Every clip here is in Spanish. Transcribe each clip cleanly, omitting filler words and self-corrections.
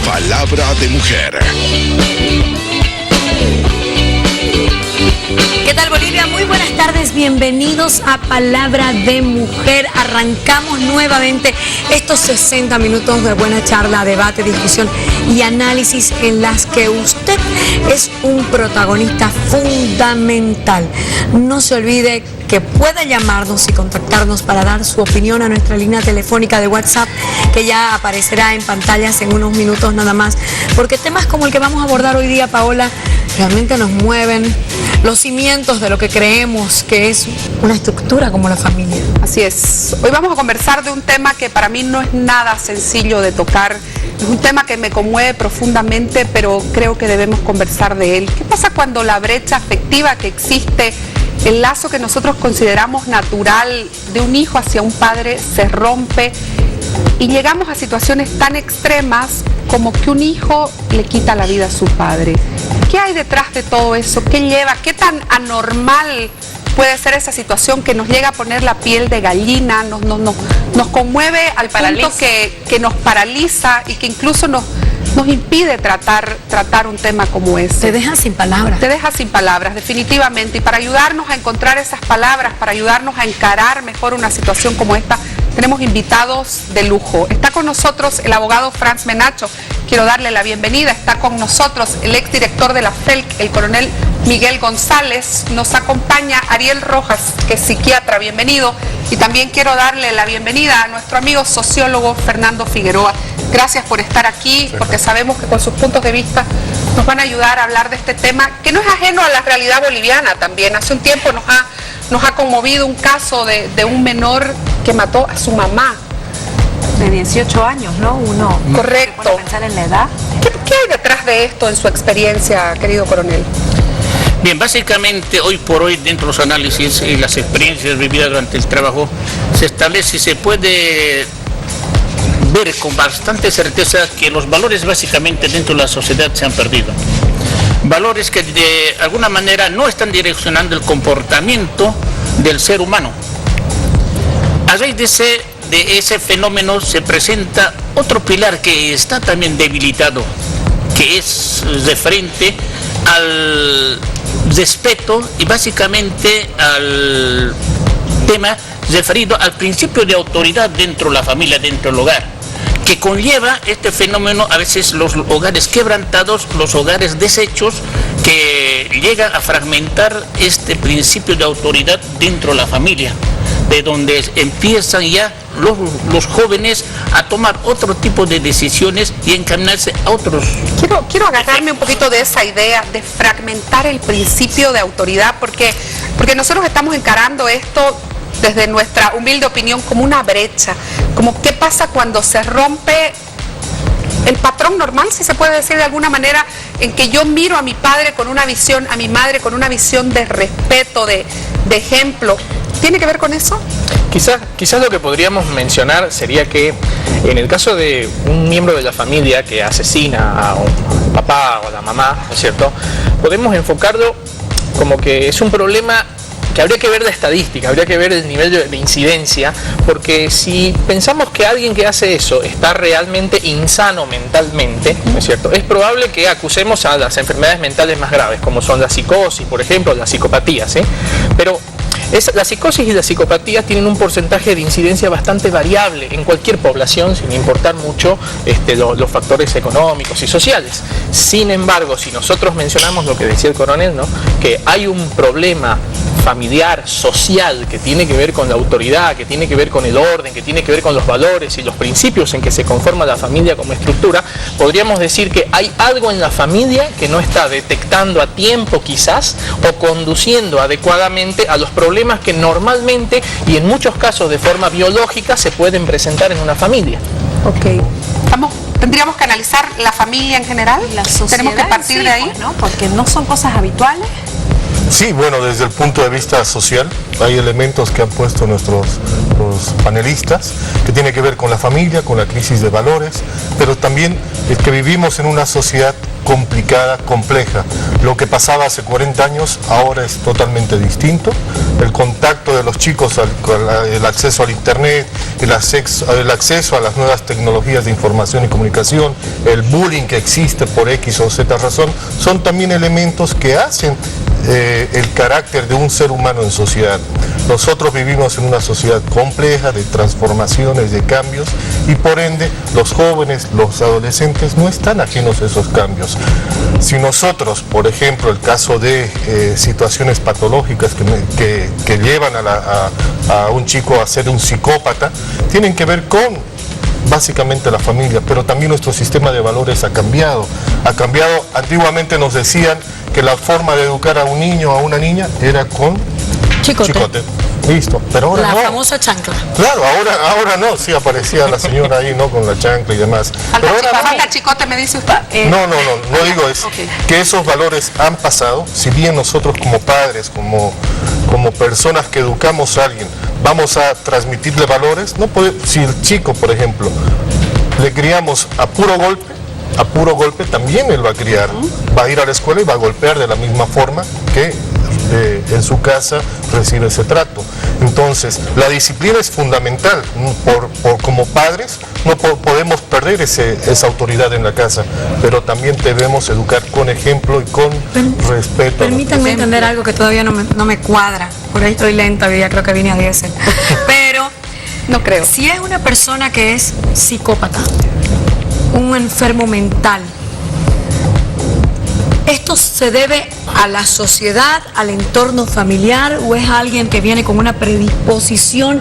Palabra de Mujer. ¿Qué tal, Bolivia? Muy buenas tardes, bienvenidos a Palabra de Mujer. Arrancamos nuevamente estos 60 minutos de buena charla, debate, discusión y análisis en las que usted es un protagonista fundamental. No se olvide que puede llamarnos y contactarnos para dar su opinión a nuestra línea telefónica de WhatsApp, que ya aparecerá en pantallas en unos minutos nada más, porque temas como el que vamos a abordar hoy día, Paola, realmente nos mueven los cimientos de lo que creemos que es una estructura como la familia. Así es. Hoy vamos a conversar de un tema que para mí no es nada sencillo de tocar. Es un tema que me conmueve profundamente, pero creo que debemos conversar de él. ¿Qué pasa cuando la brecha afectiva que existe, el lazo que nosotros consideramos natural de un hijo hacia un padre, se rompe y llegamos a situaciones tan extremas como que un hijo le quita la vida a su padre? ¿Qué hay detrás de todo eso? ¿Qué lleva? ¿Qué tan anormal puede ser esa situación que nos llega a poner la piel de gallina, nos conmueve al punto que nos paraliza y que incluso nos impide tratar un tema como ese? Te deja sin palabras. Te deja sin palabras, definitivamente. Y para ayudarnos a encontrar esas palabras, para ayudarnos a encarar mejor una situación como esta, tenemos invitados de lujo. Está con nosotros el abogado Franz Menacho. Quiero darle la bienvenida. Está con nosotros el exdirector de la FELC, el coronel Miguel González. Nos acompaña Ariel Rojas, que es psiquiatra. Bienvenido. Y también quiero darle la bienvenida a nuestro amigo sociólogo Fernando Figueroa. Gracias por estar aquí, porque sabemos que con sus puntos de vista nos van a ayudar a hablar de este tema, que no es ajeno a la realidad boliviana también. Hace un tiempo nos ha conmovido un caso de un menor que mató a su mamá. De 18 años, ¿no? Uno. Correcto. Se pone a pensar en la edad. ¿Qué hay detrás de esto en su experiencia, querido coronel? Bien, básicamente hoy por hoy, dentro de los análisis y las experiencias vividas durante el trabajo, se establece y se puede ver con bastante certeza que los valores básicamente dentro de la sociedad se han perdido. Valores que de alguna manera no están direccionando el comportamiento del ser humano. A raíz de ese fenómeno se presenta otro pilar que está también debilitado, que es referente al respeto y básicamente al tema referido al principio de autoridad dentro de la familia, dentro del hogar, que conlleva este fenómeno a veces los hogares quebrantados, los hogares deshechos, que llegan a fragmentar este principio de autoridad dentro de la familia, de donde empiezan ya los jóvenes a tomar otro tipo de decisiones y encaminarse a otros. Quiero agarrarme un poquito de esa idea de fragmentar el principio de autoridad, porque nosotros estamos encarando esto desde nuestra humilde opinión como una brecha, como qué pasa cuando se rompe el patrón normal, si se puede decir de alguna manera, en que yo miro a mi padre con una visión, a mi madre con una visión de respeto, de ejemplo. ¿Tiene que ver con eso? Quizás lo que podríamos mencionar sería que en el caso de un miembro de la familia que asesina a un papá o a la mamá, ¿no es cierto?, podemos enfocarlo como que es un problema que habría que ver la estadística, habría que ver el nivel de incidencia, porque si pensamos que alguien que hace eso está realmente insano mentalmente, ¿no es cierto?, es probable que acusemos a las enfermedades mentales más graves, como son la psicosis, por ejemplo, la psicopatía, ¿sí? Pero la psicosis y la psicopatía tienen un porcentaje de incidencia bastante variable en cualquier población, sin importar mucho los factores económicos y sociales. Sin embargo, si nosotros mencionamos lo que decía el coronel, ¿no?, que hay un problema familiar, social, que tiene que ver con la autoridad, que tiene que ver con el orden, que tiene que ver con los valores y los principios en que se conforma la familia como estructura, podríamos decir que hay algo en la familia que no está detectando a tiempo quizás o conduciendo adecuadamente a los problemas que normalmente y en muchos casos de forma biológica se pueden presentar en una familia. Ok. ¿Tendríamos que analizar la familia en general? La sociedad. Tenemos que partir de ahí, pues, ¿no? Porque no son cosas habituales. Sí, bueno, desde el punto de vista social hay elementos que han puesto los panelistas que tiene que ver con la familia, con la crisis de valores, pero también es que vivimos en una sociedad complicada, compleja. Lo que pasaba hace 40 años ahora es totalmente distinto. El contacto de los chicos, el acceso al internet, el acceso a las nuevas tecnologías de información y comunicación, el bullying que existe por X o Z razón, son también elementos que hacen el carácter de un ser humano en sociedad. Nosotros vivimos en una sociedad compleja de transformaciones, de cambios, y por ende los jóvenes, los adolescentes no están ajenos a esos cambios. Si nosotros, por ejemplo, el caso de situaciones patológicas que llevan a un chico a ser un psicópata, tienen que ver con básicamente la familia, pero también nuestro sistema de valores ha cambiado. Antiguamente nos decían que la forma de educar a un niño o a una niña era con chicote. Listo, pero ahora La no. famosa chancla. Claro, ahora no, sí aparecía la señora ahí, ¿no? Con la chancla y demás. Pero ahora no. Falta chicote, me dice usted. No digo eso. Okay. Que esos valores han pasado, si bien nosotros como padres, como personas que educamos a alguien, vamos a transmitirle valores, no puede, si el chico, por ejemplo, le criamos a puro golpe también él va a criar, va a ir a la escuela y va a golpear de la misma forma que en su casa recibe ese trato. Entonces, la disciplina es fundamental. Como padres no podemos perder esa autoridad en la casa, pero también debemos educar con ejemplo y con respeto. Permítanme entender algo que todavía no me cuadra. Por ahí estoy lenta, ya creo que vine a 10. Pero No creo. si es una persona que es psicópata, un enfermo mental, ¿esto se debe a la sociedad, al entorno familiar, o es alguien que viene con una predisposición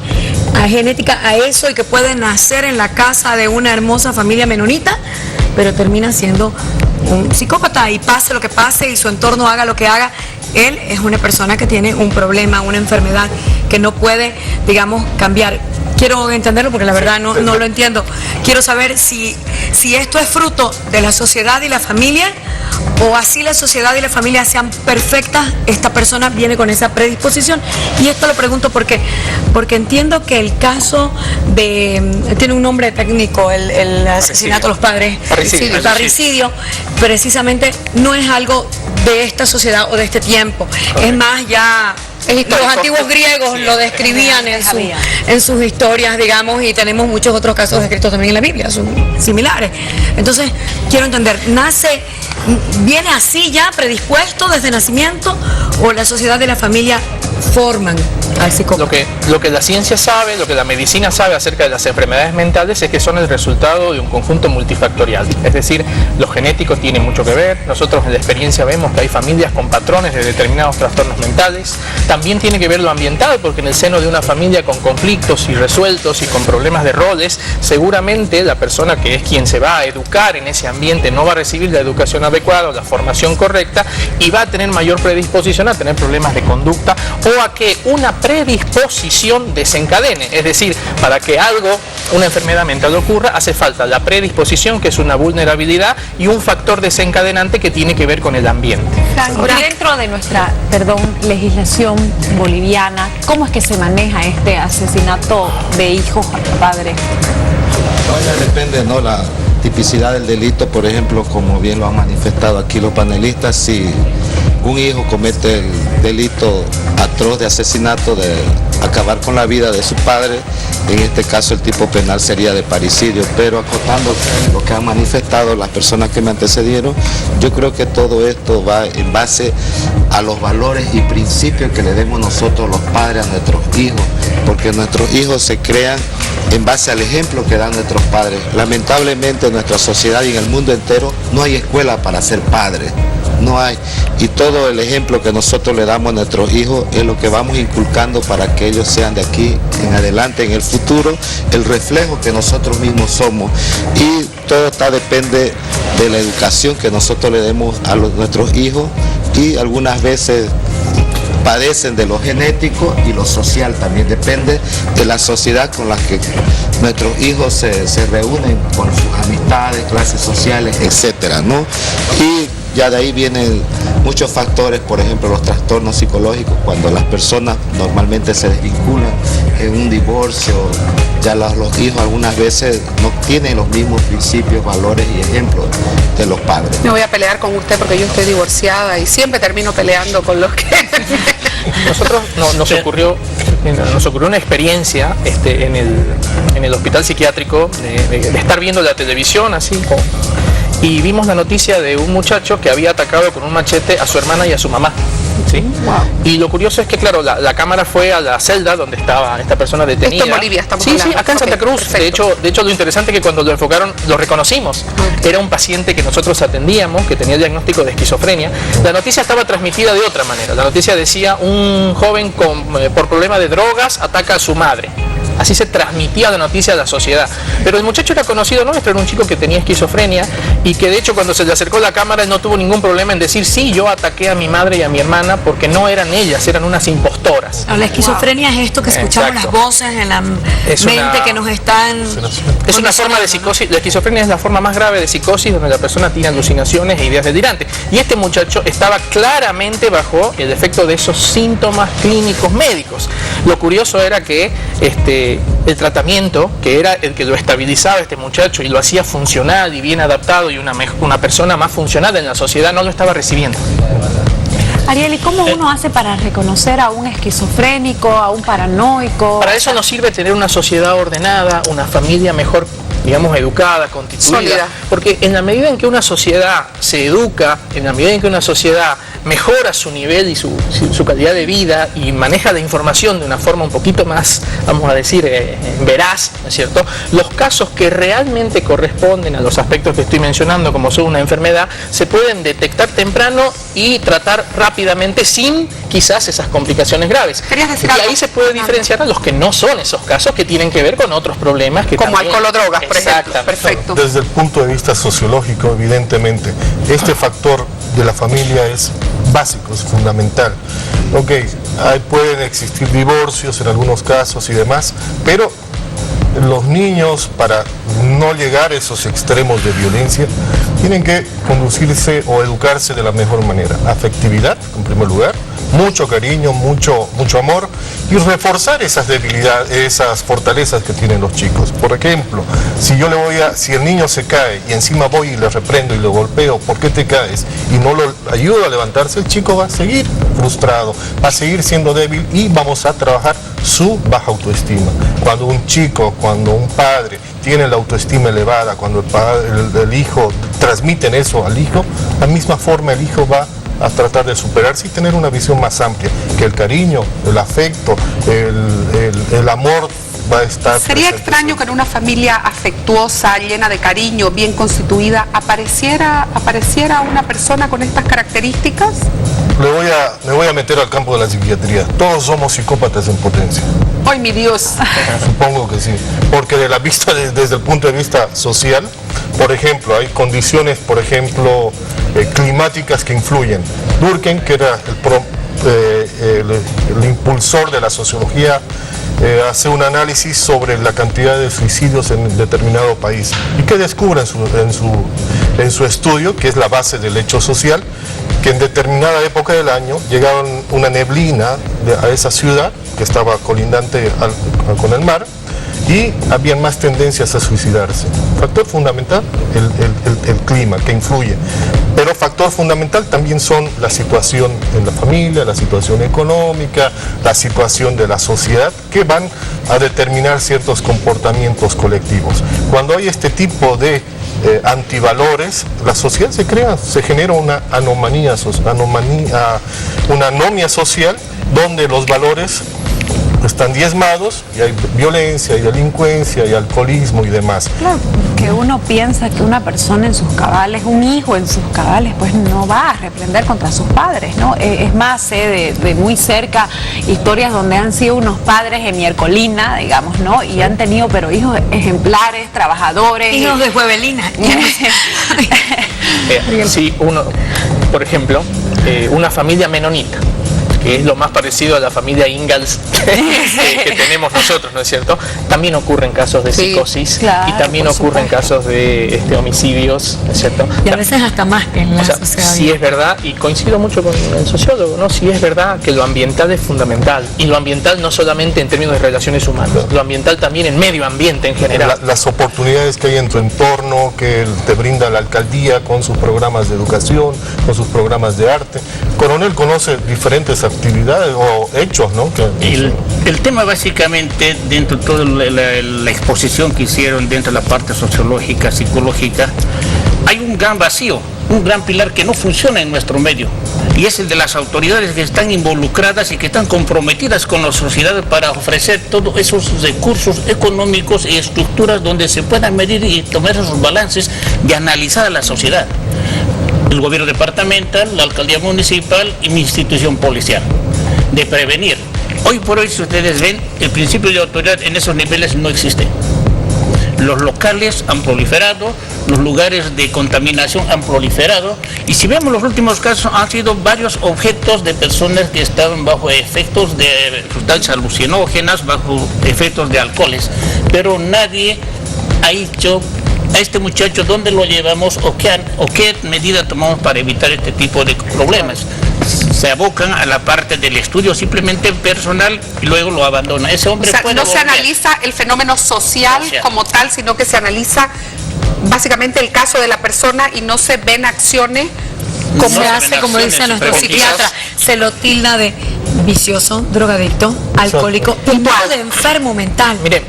genética a eso y que puede nacer en la casa de una hermosa familia menonita, pero termina siendo un psicópata y pase lo que pase y su entorno haga lo que haga? Él es una persona que tiene un problema, una enfermedad que no puede, digamos, cambiar. Quiero entenderlo porque la verdad no lo entiendo. Quiero saber si esto es fruto de la sociedad y la familia, o así la sociedad y la familia sean perfectas, esta persona viene con esa predisposición. Y esto lo pregunto porque entiendo que el caso tiene un nombre técnico, el asesinato de los padres, Parricidio. el parricidio, precisamente no es algo de esta sociedad o de este tiempo. Correcto. Es más, ya los antiguos griegos lo describían en sus historias, digamos, y tenemos muchos otros casos descritos también en la Biblia, son similares. Entonces, quiero entender, ¿viene así ya predispuesto desde nacimiento, o la sociedad y la familia forman al psicópata? Lo que la ciencia sabe, lo que la medicina sabe acerca de las enfermedades mentales es que son el resultado de un conjunto multifactorial. Es decir, lo genético tiene mucho que ver. Nosotros en la experiencia vemos que hay familias con patrones de determinados trastornos mentales. También tiene que ver lo ambiental, porque en el seno de una familia con conflictos irresueltos y con problemas de roles, seguramente la persona que es quien se va a educar en ese ambiente no va a recibir la educación adecuada o la formación correcta, y va a tener mayor predisposición a tener problemas de conducta o a que una predisposición desencadene. Es decir, para que una enfermedad mental ocurra, hace falta la predisposición, que es una vulnerabilidad, y un factor desencadenante que tiene que ver con el ambiente. Ahora, dentro de nuestra, legislación boliviana, ¿cómo es que se maneja este asesinato de hijos a padres? No, ya depende, ¿no? La tipicidad del delito, por ejemplo, como bien lo han manifestado aquí los panelistas, si un hijo comete el delito atroz de asesinato, de acabar con la vida de su padre, en este caso el tipo penal sería de parricidio. Pero acotando lo que han manifestado las personas que me antecedieron, yo creo que todo esto va en base a los valores y principios que le demos nosotros los padres a nuestros hijos, porque nuestros hijos se crean en base al ejemplo que dan nuestros padres. Lamentablemente en nuestra sociedad y en el mundo entero no hay escuela para ser padre, no hay, y todo el ejemplo que nosotros le damos a nuestros hijos es lo que vamos inculcando para que ellos sean de aquí en adelante, en el futuro, el reflejo que nosotros mismos somos, y todo depende de la educación que nosotros le demos a nuestros hijos, y algunas veces padecen de lo genético y lo social, también depende de la sociedad con la que nuestros hijos se reúnen, con sus amistades, clases sociales, etcétera, ¿no? Y ya de ahí vienen muchos factores, por ejemplo los trastornos psicológicos, cuando las personas normalmente se desvinculan en un divorcio, ya los hijos algunas veces no tienen los mismos principios, valores y ejemplos de los padres. Me voy a pelear con usted porque yo estoy divorciada y siempre termino peleando con los que... Nosotros nos ocurrió una experiencia en el hospital psiquiátrico de estar viendo la televisión así y vimos la noticia de un muchacho que había atacado con un machete a su hermana y a su mamá. ¿Sí? Wow. Y lo curioso es que, claro, la cámara fue a la celda donde estaba esta persona detenida. Esto en Bolivia, estamos hablando. Sí, acá en Santa Cruz. De hecho, lo interesante es que cuando lo enfocaron, lo reconocimos. Era un paciente que nosotros atendíamos, que tenía diagnóstico de esquizofrenia. La noticia estaba transmitida de otra manera. La noticia decía, un joven por problema de drogas ataca a su madre. Así se transmitía la noticia a la sociedad. Pero el muchacho era conocido nuestro, era un chico que tenía esquizofrenia y que de hecho cuando se le acercó la cámara él no tuvo ningún problema en decir sí, yo ataqué a mi madre y a mi hermana porque no eran ellas, eran unas impostoras. La esquizofrenia es esto que escuchamos. Exacto. Las voces en la mente que nos están... Es una forma de psicosis. La esquizofrenia es la forma más grave de psicosis donde la persona tiene alucinaciones e ideas delirantes. Y este muchacho estaba claramente bajo el efecto de esos síntomas clínicos médicos. Lo curioso era que el tratamiento, que era el que lo estabilizaba este muchacho y lo hacía funcional y bien adaptado y una persona más funcional en la sociedad, no lo estaba recibiendo. Ariel, ¿y cómo uno hace para reconocer a un esquizofrénico, a un paranoico? Para eso nos sirve tener una sociedad ordenada, una familia mejor, digamos, educada, constituida. Sólida. Porque en la medida en que una sociedad se educa, en la medida en que una sociedad mejora su nivel y su calidad de vida y maneja la información de una forma un poquito más, vamos a decir, veraz, ¿no es cierto? Los casos que realmente corresponden a los aspectos que estoy mencionando, como son una enfermedad, se pueden detectar temprano y tratar rápidamente sin quizás esas complicaciones graves. Y ahí se puede diferenciar a los que no son esos casos que tienen que ver con otros problemas que como también, alcohol o drogas, por ejemplo. Perfecto. Desde el punto de vista sociológico, evidentemente, este factor de la familia es básico, es fundamental. Ok, pueden existir divorcios en algunos casos y demás, pero los niños, para no llegar a esos extremos de violencia, tienen que conducirse o educarse de la mejor manera. Afectividad, en primer lugar, mucho cariño, mucho amor, y reforzar esas debilidades, esas fortalezas que tienen los chicos. Por ejemplo, si el niño se cae y encima voy y le reprendo y le golpeo, ¿por qué te caes? Y no lo ayudo a levantarse, el chico va a seguir frustrado, va a seguir siendo débil y vamos a trabajar su baja autoestima. Cuando un padre tiene la autoestima elevada, cuando el hijo transmiten eso al hijo, de la misma forma el hijo va a tratar de superarse y tener una visión más amplia, que el cariño, el afecto, el amor va a estar. ¿Sería extraño que en una familia afectuosa, llena de cariño, bien constituida, apareciera una persona con estas características? Me voy a meter al campo de la psiquiatría. Todos somos psicópatas en potencia. ¡Ay, mi Dios! Supongo que sí. Porque desde el punto de vista social, por ejemplo, hay condiciones, por ejemplo, climáticas que influyen. Durkheim, que era el impulsor de la sociología, hace un análisis sobre la cantidad de suicidios en determinado país. ¿Y qué descubre en su estudio, que es la base del hecho social? Que en determinada época del año llegaban una neblina a esa ciudad, que estaba colindante con el mar, y habían más tendencias a suicidarse. Factor fundamental, el clima, que influye. Pero factor fundamental también son la situación en la familia, la situación económica, la situación de la sociedad, que van a determinar ciertos comportamientos colectivos. Cuando hay este tipo de antivalores, la sociedad se genera una anomia social, donde los valores están diezmados y hay violencia, hay delincuencia, hay alcoholismo y demás. Claro, que uno piensa que una persona en sus cabales, un hijo en sus cabales, pues no va a reprender contra sus padres, ¿no? Es más, sé de muy cerca historias donde han sido unos padres en miércolina, digamos, ¿no? Y han tenido, pero hijos ejemplares, trabajadores. Hijos de juevelina. Sí, por ejemplo, una familia menonita, que es lo más parecido a la familia Ingalls que tenemos nosotros, ¿no es cierto? También ocurren casos de psicosis, claro, y también ocurren casos de homicidios, ¿no es cierto? Y a veces hasta más que en la sociedad. Sí es verdad, y coincido mucho con el sociólogo, ¿no? Sí es verdad que lo ambiental es fundamental, y lo ambiental no solamente en términos de relaciones humanas, lo ambiental también en medio ambiente en general. Las oportunidades que hay en tu entorno, que te brinda la alcaldía con sus programas de educación, con sus programas de arte. Coronel conoce diferentes actividades o hechos, ¿no? El tema básicamente, dentro de toda la exposición que hicieron dentro de la parte sociológica, psicológica, hay un gran vacío, un gran pilar que no funciona en nuestro medio, y es el de las autoridades que están involucradas y que están comprometidas con la sociedad para ofrecer todos esos recursos económicos y estructuras donde se puedan medir y tomar esos balances de analizar a la sociedad. El gobierno departamental, la alcaldía municipal y mi institución policial, de prevenir. Hoy por hoy, si ustedes ven, el principio de autoridad en esos niveles no existe. Los locales han proliferado, los lugares de contaminación han proliferado, y si vemos los últimos casos, han sido varios objetos de personas que estaban bajo efectos de sustancias alucinógenas, bajo efectos de alcoholes, pero nadie ha dicho a este muchacho dónde lo llevamos o qué medida tomamos para evitar este tipo de problemas. Se abocan a la parte del estudio simplemente personal y luego lo abandonan. Ese hombre puede no se analiza el fenómeno social como tal, sino que se analiza básicamente el caso de la persona y no se ven acciones. Como se hace, como dice nuestro psiquiatra, se lo tilda de vicioso, drogadicto, alcohólico y no de enfermo mental. Mire,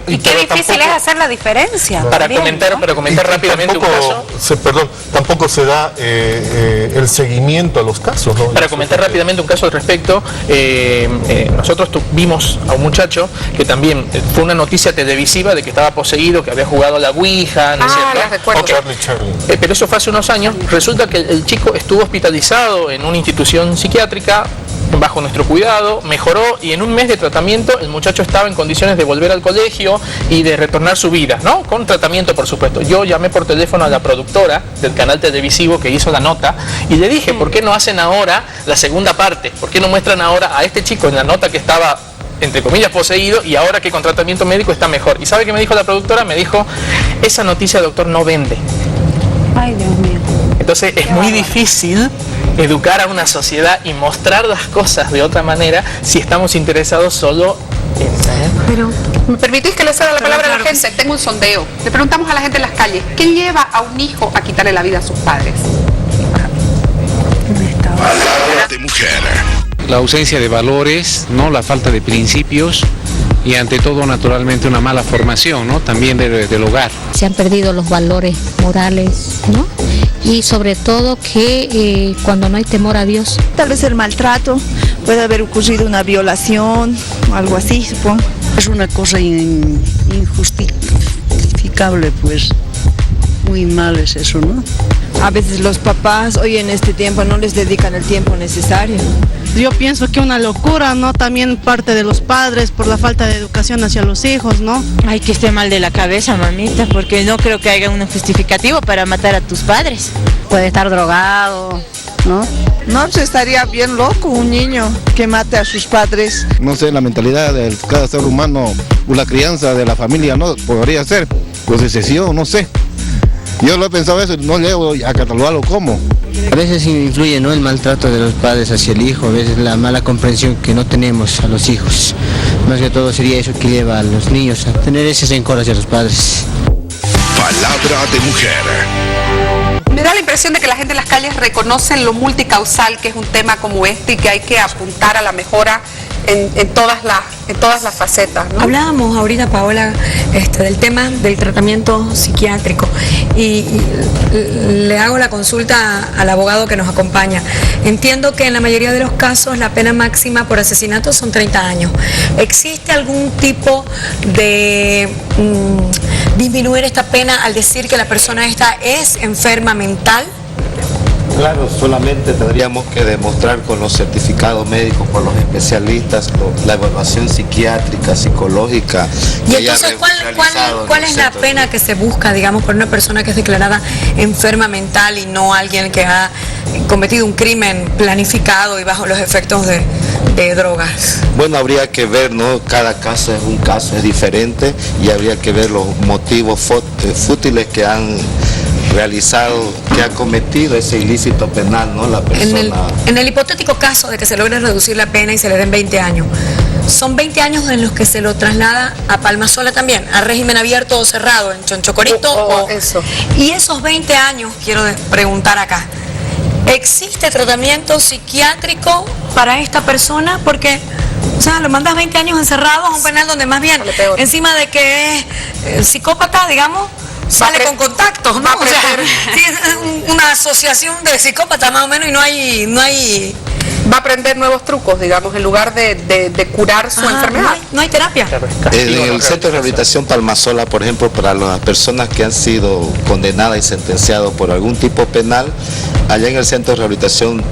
y qué difícil es hacer la diferencia. Para comentar rápidamente un caso. Tampoco se da el seguimiento a los casos, ¿no? Para comentar rápidamente un caso al respecto, nosotros vimos a un muchacho que también fue una noticia televisiva de que estaba poseído, que había jugado a la Ouija, ¿no es cierto? Recuerdo. Charlie. Pero eso fue hace unos años. Resulta que el chico estuvo hospitalizado en una institución psiquiátrica bajo nuestro cuidado, mejoró, y en un mes de tratamiento el muchacho estaba en condiciones de volver al colegio y de retornar su vida, ¿no? Con tratamiento, por supuesto. Yo llamé por teléfono a la productora del canal televisivo que hizo la nota y le dije, ¿por qué no hacen ahora la segunda parte? ¿Por qué no muestran ahora a este chico en la nota que estaba, entre comillas, poseído, y ahora que con tratamiento médico está mejor? ¿Y sabe qué me dijo la productora? Me dijo, esa noticia, doctor, no vende. Ay, Dios mío. Entonces es muy difícil educar a una sociedad y mostrar las cosas de otra manera si estamos interesados solo en... Pero, ¿me permitís que le ceda la palabra a la gente? Tengo un sondeo. Le preguntamos a la gente en las calles, ¿qué lleva a un hijo a quitarle la vida a sus padres? Palabra de mujer. La ausencia de valores, ¿no? La falta de principios y ante todo naturalmente una mala formación, ¿no? También del hogar. Se han perdido los valores morales, ¿no? Y sobre todo que cuando no hay temor a Dios. Tal vez el maltrato, puede haber ocurrido una violación, algo así, supongo. Es una cosa injustificable, pues. Muy mal es eso, ¿no? A veces los papás hoy en este tiempo no les dedican el tiempo necesario. Yo pienso que una locura, ¿no? También parte de los padres por la falta de educación hacia los hijos, ¿no? Ay, que esté mal de la cabeza, mamita, porque no creo que haya un justificativo para matar a tus padres. Puede estar drogado, ¿no? No, pues estaría bien loco un niño que mate a sus padres. No sé, la mentalidad de cada ser humano, o la crianza de la familia, ¿no? Podría ser, pues excesivo, no sé. Yo lo he pensado eso, no llego a catalogarlo como. A veces influye, ¿no?, el maltrato de los padres hacia el hijo, a veces la mala comprensión que no tenemos a los hijos. Más que todo sería eso que lleva a los niños a tener ese rencor hacia los padres. Palabra de mujer. Me da la impresión de que la gente en las calles reconoce lo multicausal que es un tema como este y que hay que apuntar a la mejora en todas las facetas, ¿no? Hablábamos ahorita, Paola, del tema del tratamiento psiquiátrico y le hago la consulta al abogado que nos acompaña. Entiendo que en la mayoría de los casos la pena máxima por asesinato son 30 años. ¿Existe algún tipo de disminuir esta pena al decir que la persona esta es enferma mental? Claro, solamente tendríamos que demostrar con los certificados médicos, con los especialistas, la evaluación psiquiátrica, psicológica. Y entonces, ¿cuál es la pena que se busca, digamos, por una persona que es declarada enferma mental y no alguien que ha cometido un crimen planificado y bajo los efectos de drogas? Bueno, habría que ver, ¿no? Cada caso es un caso, es diferente, y habría que ver los motivos fútiles que han realizado, que ha cometido ese ilícito penal, ¿no? La persona. En el hipotético caso de que se logre reducir la pena y se le den 20 años, ¿son 20 años en los que se lo traslada a Palmasola también, a régimen abierto o cerrado, en Chonchocorito? Eso. Y esos 20 años, quiero preguntar acá, ¿existe tratamiento psiquiátrico para esta persona? Porque, o sea, lo mandas 20 años encerrado a un penal donde más bien, encima de que es psicópata, digamos, sale con contactos, ¿no? O sea, sí, es una asociación de psicópatas más o menos, y no hay va a aprender nuevos trucos, digamos, en lugar de curar su enfermedad. No hay terapia. En el Centro de Rehabilitación Palmasola, por ejemplo, para las personas que han sido condenadas y sentenciadas por algún tipo penal, allá en el Centro de Rehabilitación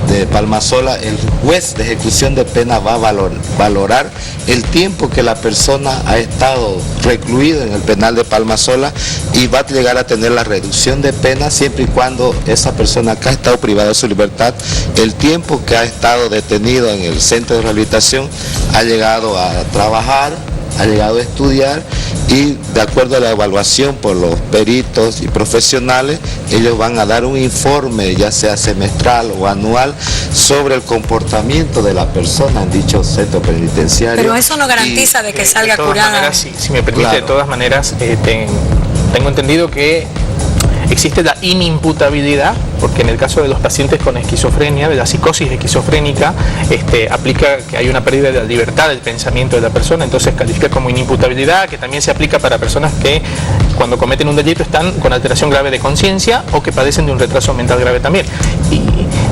de Palmasola, el juez de ejecución de pena va a valorar el tiempo que la persona ha estado recluido en el penal de Palmasola, y va a llegar a tener la reducción de pena siempre y cuando esa persona acá ha estado privada de su libertad. El tiempo que ha estado detenido en el centro de rehabilitación ha llegado a trabajar, ha llegado a estudiar, y de acuerdo a la evaluación por los peritos y profesionales, ellos van a dar un informe, ya sea semestral o anual, sobre el comportamiento de la persona en dicho centro penitenciario. Pero eso no garantiza de que salga curada. Si me permite, claro. De todas maneras, tengo entendido que existe la inimputabilidad, porque en el caso de los pacientes con esquizofrenia, de la psicosis esquizofrénica, aplica que hay una pérdida de la libertad del pensamiento de la persona, entonces califica como inimputabilidad, que también se aplica para personas que cuando cometen un delito están con alteración grave de conciencia o que padecen de un retraso mental grave también.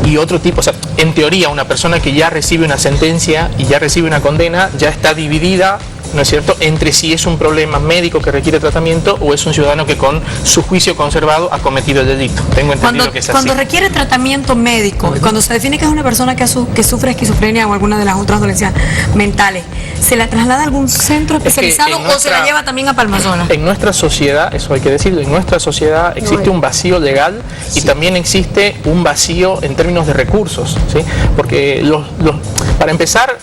Y otro tipo, o sea, en teoría una persona que ya recibe una sentencia y ya recibe una condena, ya está dividida, ¿no es cierto?, entre si es un problema médico que requiere tratamiento o es un ciudadano que con su juicio conservado ha cometido el delito. Tengo entendido que es así. Cuando requiere tratamiento médico, y cuando se define que es una persona que sufre esquizofrenia o alguna de las otras dolencias mentales, ¿se la traslada a algún centro especializado o se la lleva también a Palmasola? En nuestra sociedad, eso hay que decirlo, en nuestra sociedad existe un vacío legal y también existe un vacío en términos de recursos, ¿sí? Porque para empezar,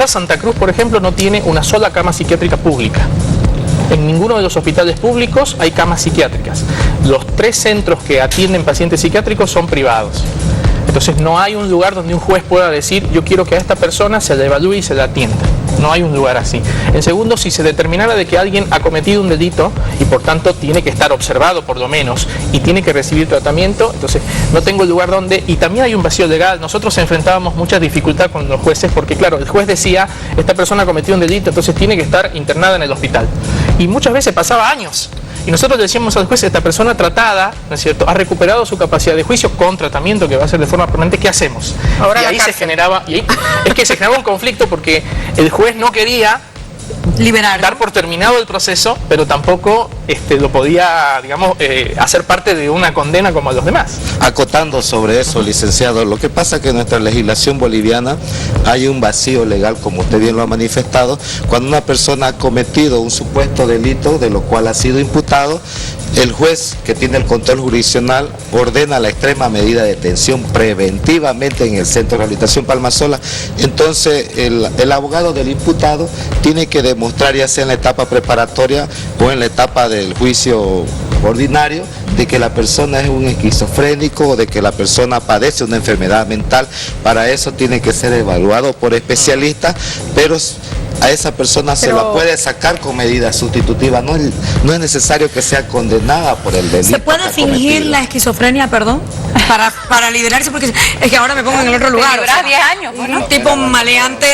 Santa Cruz, por ejemplo, no tiene una sola cama psiquiátrica pública. En ninguno de los hospitales públicos hay camas psiquiátricas. Los 3 centros que atienden pacientes psiquiátricos son privados. Entonces no hay un lugar donde un juez pueda decir, yo quiero que a esta persona se la evalúe y se la atienda. No hay un lugar así. En segundo, si se determinara de que alguien ha cometido un delito y por tanto tiene que estar observado por lo menos y tiene que recibir tratamiento, entonces no tengo el lugar donde, y también hay un vacío legal. Nosotros enfrentábamos mucha dificultad con los jueces porque claro, el juez decía, esta persona ha cometido un delito, entonces tiene que estar internada en el hospital. Y muchas veces pasaba años. Y nosotros le decíamos al juez, esta persona tratada, ¿no es cierto?, ha recuperado su capacidad de juicio con tratamiento que va a ser de forma permanente, ¿qué hacemos? Ahora y ahí se generaba un conflicto porque el juez no quería dar por terminado el proceso, pero tampoco lo podía, digamos, hacer parte de una condena como a los demás. Acotando sobre eso, licenciado, lo que pasa es que en nuestra legislación boliviana hay un vacío legal, como usted bien lo ha manifestado. Cuando una persona ha cometido un supuesto delito de lo cual ha sido imputado, el juez que tiene el control jurisdiccional ordena la extrema medida de detención preventivamente en el Centro de Rehabilitación Palmasola. Entonces el abogado del imputado tiene que demostrar, ya sea en la etapa preparatoria o en la etapa del juicio ordinario, de que la persona es un esquizofrénico o de que la persona padece una enfermedad mental. Para eso tiene que ser evaluado por especialistas, pero a esa persona se la puede sacar con medidas sustitutivas, no es necesario que sea condenada por el delito. ¿Se puede fingir la esquizofrenia, perdón, para liberarse? Porque es que ahora me pongo en el otro lugar. Durar 10 años. Un tipo maleante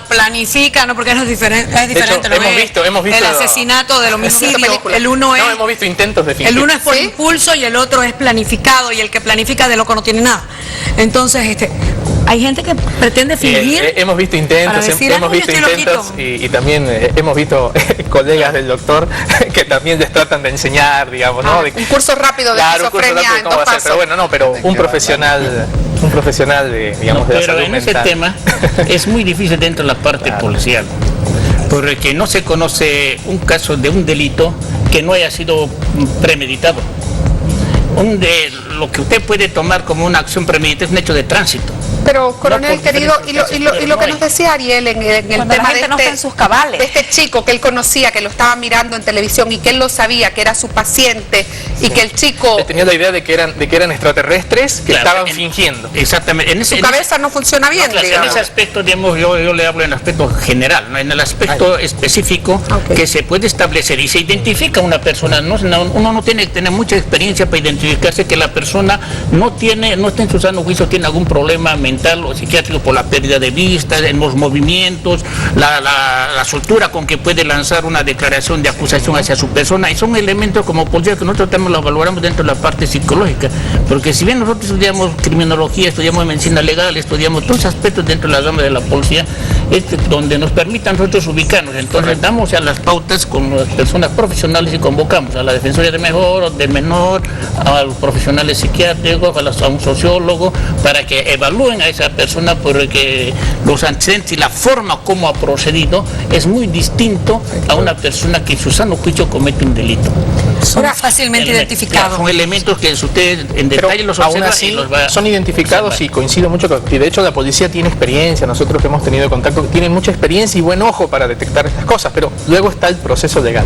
planifica, ¿no? Porque es diferente. De hecho, hemos visto el asesinato del homicidio. Hemos visto intentos de fingir. El uno es por impulso y el otro es planificado, y el que planifica de loco no tiene nada. Entonces, Hay gente que pretende fingir. Hemos visto intentos, y también hemos visto colegas del doctor que también les tratan de enseñar, digamos, ¿no? Un curso rápido de esquizofrenia en 2 pasos. Pero bueno, pero un profesional de, digamos, de la salud mental. Pero en ese tema es muy difícil dentro de la parte policial, porque no se conoce un caso de un delito que no haya sido premeditado. Lo que usted puede tomar como una acción premeditada es un hecho de tránsito. Pero, coronel querido, y lo que nos decía Ariel en el tema de no está en sus cabales, de este chico que él conocía, que lo estaba mirando en televisión y que él lo sabía, que era su paciente, y que el chico... Él tenía la idea de que eran extraterrestres que estaban fingiendo. Exactamente. Su cabeza no funciona bien, digamos. En ese aspecto, digamos, yo le hablo en el aspecto general, ¿no? En el aspecto específico que se puede establecer y se identifica una persona. Uno no tiene que tener mucha experiencia para identificarse que la persona no está en su sano juicio, tiene algún problema mental o psiquiátrico por la pérdida de vista, en los movimientos, la soltura con que puede lanzar una declaración de acusación hacia su persona, y son elementos como policía que nosotros también lo valoramos dentro de la parte psicológica, porque si bien nosotros estudiamos criminología, estudiamos medicina legal, estudiamos todos los aspectos dentro de la rama de la policía, donde nos permitan nosotros ubicarnos, entonces damos a las pautas con las personas profesionales y convocamos a la Defensoría del Menor, a los profesionales psiquiátricos, a un sociólogo, para que evalúen a esa persona, porque los antecedentes y la forma como ha procedido es muy distinto a una persona que en su sano juicio comete un delito. Son fácilmente identificados. Son elementos que usted en detalle los observa y los va... Son identificados, y coincido mucho con... Y de hecho la policía tiene experiencia, nosotros que hemos tenido contacto, tienen mucha experiencia y buen ojo para detectar estas cosas, pero luego está el proceso legal,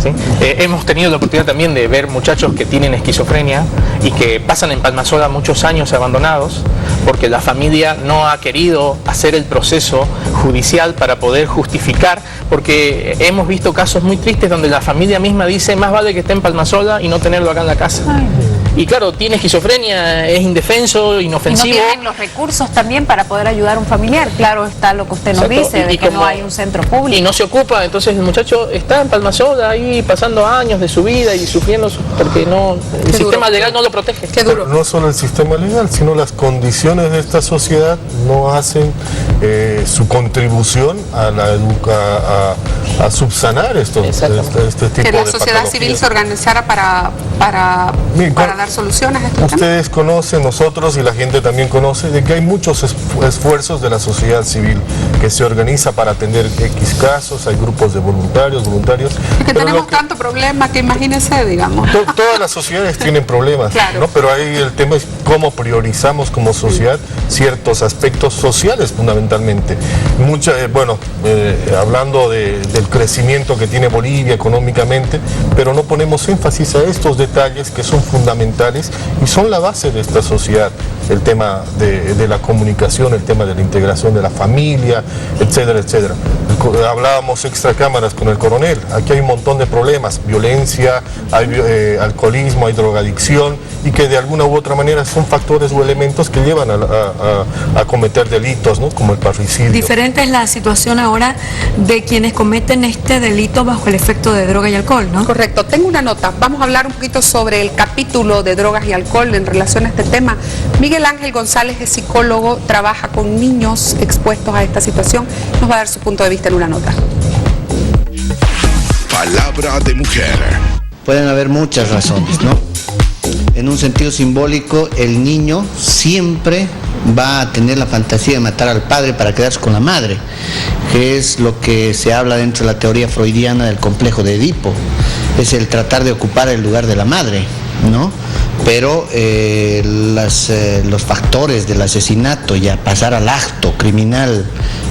¿sí? Hemos tenido la oportunidad también de ver muchachos que tienen esquizofrenia y que pasan en Palmasola muchos años abandonados porque la familia no ha querido hacer el proceso judicial para poder justificar, porque hemos visto casos muy tristes donde la familia misma dice más vale que esté en Palmasola y no tenerlo acá en la casa. Y claro, tiene esquizofrenia, es indefenso, inofensivo. Y no tienen los recursos también para poder ayudar a un familiar. Claro está lo que usted nos dice, de que no hay un centro público. Y no se ocupa, entonces el muchacho está en Palmasola ahí pasando años de su vida y sufriendo porque el sistema legal no lo protege. Qué duro. No solo el sistema legal, sino las condiciones de esta sociedad no hacen su contribución a subsanar este tipo de patologías. Que la sociedad civil se organizara para dar soluciones a estos Ustedes conocen, nosotros y la gente también conoce, de que hay muchos esfuerzos de la sociedad civil que se organiza para atender X casos, hay grupos de voluntarios. Es que tenemos tanto problema que imagínense, digamos. Todas las sociedades tienen problemas, claro, ¿no? Pero ahí el tema es cómo priorizamos como sociedad ciertos aspectos sociales fundamentalmente. Hablando del crecimiento que tiene Bolivia económicamente, pero no ponemos énfasis a estos detalles que son fundamentales y son la base de esta sociedad, el tema de la comunicación, el tema de la integración de la familia, etcétera, etcétera. Hablábamos extra cámaras con el coronel, aquí hay un montón de problemas, violencia, hay alcoholismo, hay drogadicción, y que de alguna u otra manera son factores o elementos que llevan a cometer delitos, ¿no? Como el parricidio. Diferente es la situación ahora de quienes cometen este delito bajo el efecto de droga y alcohol, ¿no? Correcto. Tengo una nota. Vamos a hablar un poquito sobre el capítulo de drogas y alcohol en relación a este tema. Miguel Ángel González es psicólogo, trabaja con niños expuestos a esta situación. Nos va a dar su punto de vista en una nota. Palabra de mujer. Pueden haber muchas razones, ¿no? En un sentido simbólico, el niño siempre va a tener la fantasía de matar al padre para quedarse con la madre, que es lo que se habla dentro de la teoría freudiana del complejo de Edipo. Es el tratar de ocupar el lugar de la madre, ¿no? Pero los factores del asesinato y a pasar al acto criminal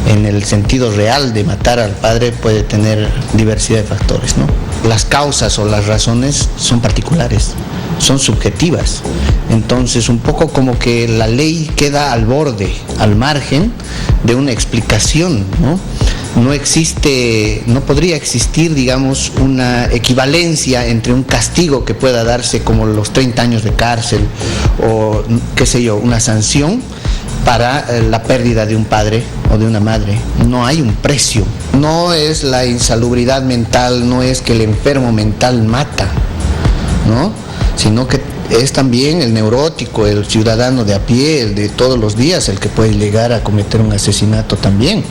en el sentido real de matar al padre puede tener diversidad de factores, ¿no? Las causas o las razones son particulares, son subjetivas. Entonces, un poco como que la ley queda al borde, al margen de una explicación, ¿no? No podría existir, digamos, una equivalencia entre un castigo que pueda darse como los 30 años de cárcel o, qué sé yo, una sanción para la pérdida de un padre o de una madre. No hay un precio. No es la insalubridad mental, no es que el enfermo mental mata, ¿no? Sino que es también el neurótico, el ciudadano de a pie, el de todos los días, el que puede llegar a cometer un asesinato también,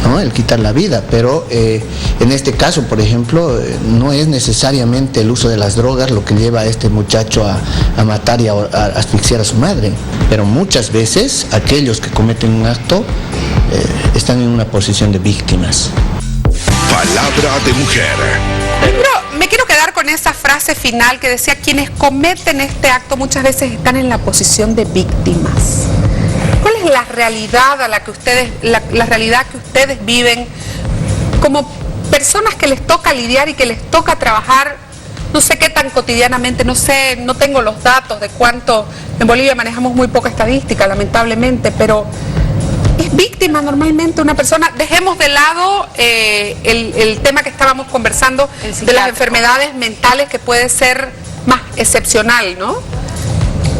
¿no? El quitar la vida. Pero en este caso, por ejemplo, no es necesariamente el uso de las drogas lo que lleva a este muchacho a matar y a asfixiar a su madre, pero muchas veces aquellos que cometen un acto están en una posición de víctimas. Palabra de mujer. Pero me quiero quedar con esa frase final que decía: quienes cometen este acto muchas veces están en la posición de víctimas. ¿Cuál es la realidad a la que ustedes, la realidad que ustedes viven como personas que les toca lidiar y que les toca trabajar? No sé qué tan cotidianamente, no sé, no tengo los datos de cuánto. En Bolivia manejamos muy poca estadística, lamentablemente, pero es víctima normalmente una persona. Dejemos de lado el tema que estábamos conversando de las enfermedades mentales, que puede ser más excepcional, ¿no?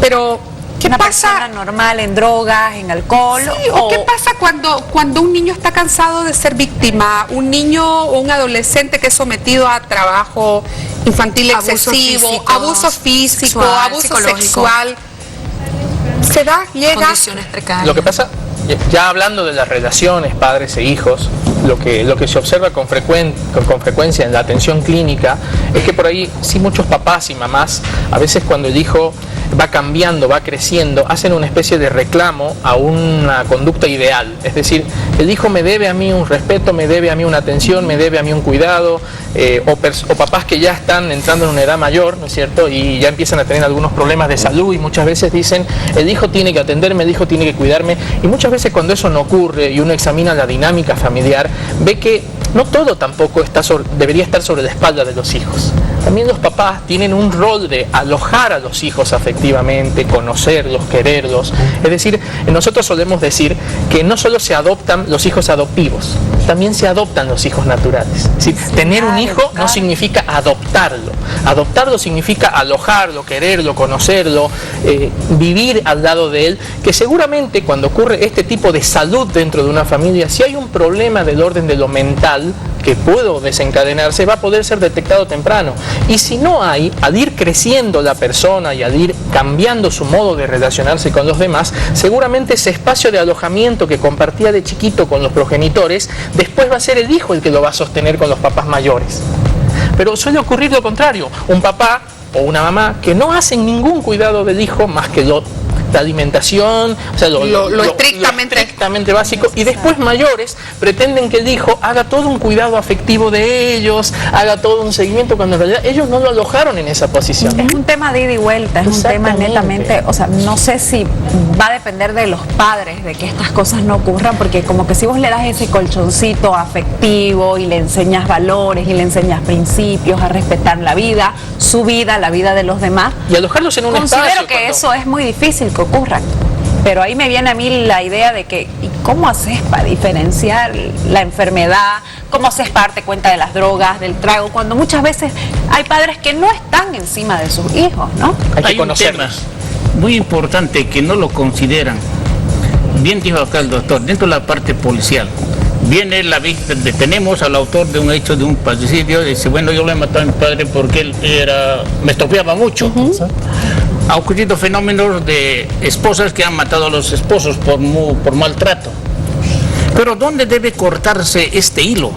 Pero ¿qué una pasa? Persona normal en drogas, en alcohol. Sí, o qué pasa cuando un niño está cansado de ser víctima, un niño o un adolescente que es sometido a trabajo infantil excesivo, abuso físico, abuso sexual. Se da, llega. Condiciones precarias. Lo que pasa, ya hablando de las relaciones padres e hijos, lo que se observa con frecuencia en la atención clínica es que por ahí sí muchos papás y mamás, a veces cuando el hijo va cambiando, va creciendo, hacen una especie de reclamo a una conducta ideal. Es decir, el hijo me debe a mí un respeto, me debe a mí una atención, me debe a mí un cuidado, o papás que ya están entrando en una edad mayor, ¿no es cierto? Y ya empiezan a tener algunos problemas de salud y muchas veces dicen: el hijo tiene que atenderme, el hijo tiene que cuidarme. Y muchas veces cuando eso no ocurre y uno examina la dinámica familiar, ve que no todo tampoco debería estar sobre la espalda de los hijos. También los papás tienen un rol de alojar a los hijos afectivamente, conocerlos, quererlos. Es decir, nosotros solemos decir que no solo se adoptan los hijos adoptivos, también se adoptan los hijos naturales. Es decir, tener un hijo no significa adoptarlo. Adoptarlo significa alojarlo, quererlo, conocerlo, vivir al lado de él, que seguramente cuando ocurre este tipo de salud dentro de una familia, si hay un problema del orden de lo mental que puede desencadenarse, va a poder ser detectado temprano. Y si no hay, al ir creciendo la persona y al ir cambiando su modo de relacionarse con los demás, seguramente ese espacio de alojamiento que compartía de chiquito con los progenitores, después va a ser el hijo el que lo va a sostener con los papás mayores. Pero suele ocurrir lo contrario: un papá o una mamá que no hacen ningún cuidado del hijo más que la alimentación, o sea, lo estrictamente básico, y después mayores pretenden que el hijo haga todo un cuidado afectivo de ellos, haga todo un seguimiento, cuando en realidad ellos no lo alojaron en esa posición. Es un tema de ida y vuelta, es un tema netamente, o sea, no sé si va a depender de los padres de que estas cosas no ocurran, porque como que si vos le das ese colchoncito afectivo y le enseñas valores y le enseñas principios, a respetar la vida, su vida, la vida de los demás, y alojarlos en un espacio. Considero que eso es muy difícil que ocurra. Pero ahí me viene a mí la idea de que, ¿y cómo haces para diferenciar la enfermedad? ¿Cómo haces para darte cuenta de las drogas, del trago? Cuando muchas veces hay padres que no están encima de sus hijos, ¿no? Hay un tema muy importante que no lo consideran. Bien dijo acá el doctor, dentro de la parte policial. Viene detenemos al autor de un hecho de un parricidio y dice: bueno, yo le he matado a mi padre porque él me estropeaba mucho. Ha ocurrido fenómenos de esposas que han matado a los esposos por maltrato. Pero ¿dónde debe cortarse este hilo?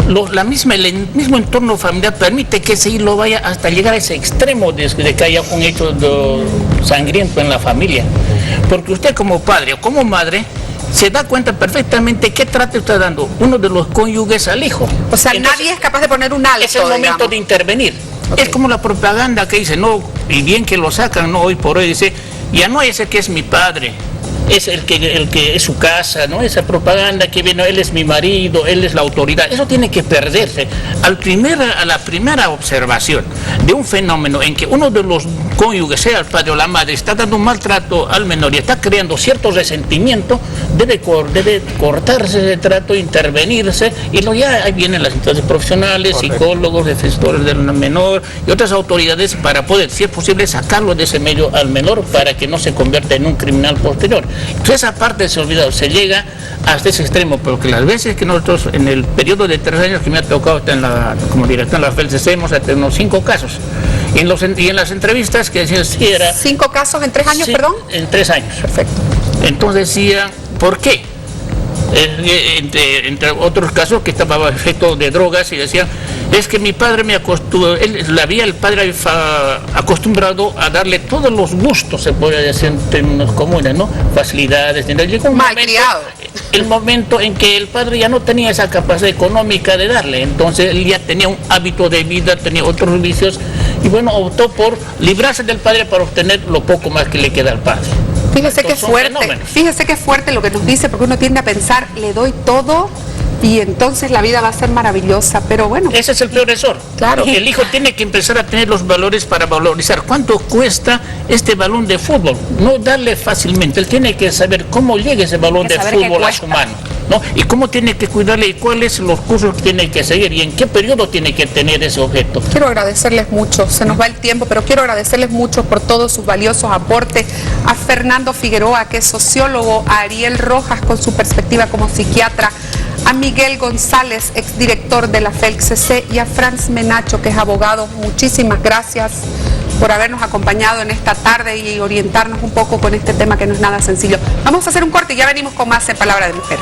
El mismo entorno familiar permite que ese hilo vaya hasta llegar a ese extremo de que haya un hecho sangriento en la familia. Porque usted como padre o como madre se da cuenta perfectamente qué trato está dando uno de los cónyuges al hijo. O sea, entonces, nadie es capaz de poner un alto. Es el momento de intervenir. Okay. Es como la propaganda que dice, no, y bien que lo sacan, no, hoy por hoy dice, ya no es el que es mi padre, es el que es su casa, ¿no? Esa propaganda que viene, él es mi marido, él es la autoridad. Eso tiene que perderse. A la primera observación de un fenómeno en que uno de los cónyuges, sea el padre o la madre, está dando un maltrato al menor y está creando cierto resentimiento, debe cortarse ese trato, intervenirse, y ya ahí vienen las instancias profesionales, psicólogos, defensores del menor y otras autoridades para poder, si es posible, sacarlo de ese medio al menor para que no se convierta en un criminal posterior. Entonces esa parte se olvida, se llega hasta ese extremo, porque las veces que nosotros en el periodo de 3 años que me ha tocado estar como director en la FELCC hemos tenido 5 casos. Y en las entrevistas que decía, sí, era... 5 casos en 3 años, sí, perdón. En 3 años. Perfecto. Entonces decía, ¿por qué? Entre otros casos que estaba bajo efecto de drogas y decía, es que mi padre me acostumbró, el padre acostumbrado a darle todos los gustos, se puede decir en términos comunes, ¿no? Facilidades. Llegó un el momento en que el padre ya no tenía esa capacidad económica de darle, entonces él ya tenía un hábito de vida, tenía otros vicios y bueno, optó por librarse del padre para obtener lo poco más que le queda al padre. Fíjese qué fuerte lo que nos dice, porque uno tiende a pensar, le doy todo y entonces la vida va a ser maravillosa, pero bueno. Ese es el peor error. Claro. El hijo tiene que empezar a tener los valores para valorizar cuánto cuesta este balón de fútbol, no darle fácilmente, él tiene que saber cómo llega ese balón de fútbol a su mano, ¿no? Y cómo tiene que cuidarle y cuáles los cursos que tiene que seguir y en qué periodo tiene que tener ese objeto. Quiero agradecerles mucho, se nos va el tiempo, pero quiero agradecerles mucho por todos sus valiosos aportes, a Fernando Figueroa, que es sociólogo, a Ariel Rojas con su perspectiva como psiquiatra, a Miguel González, exdirector de la FELCC, y a Franz Menacho, que es abogado. Muchísimas gracias por habernos acompañado en esta tarde y orientarnos un poco con este tema que no es nada sencillo. Vamos a hacer un corte y ya venimos con más en Palabra de Mujer.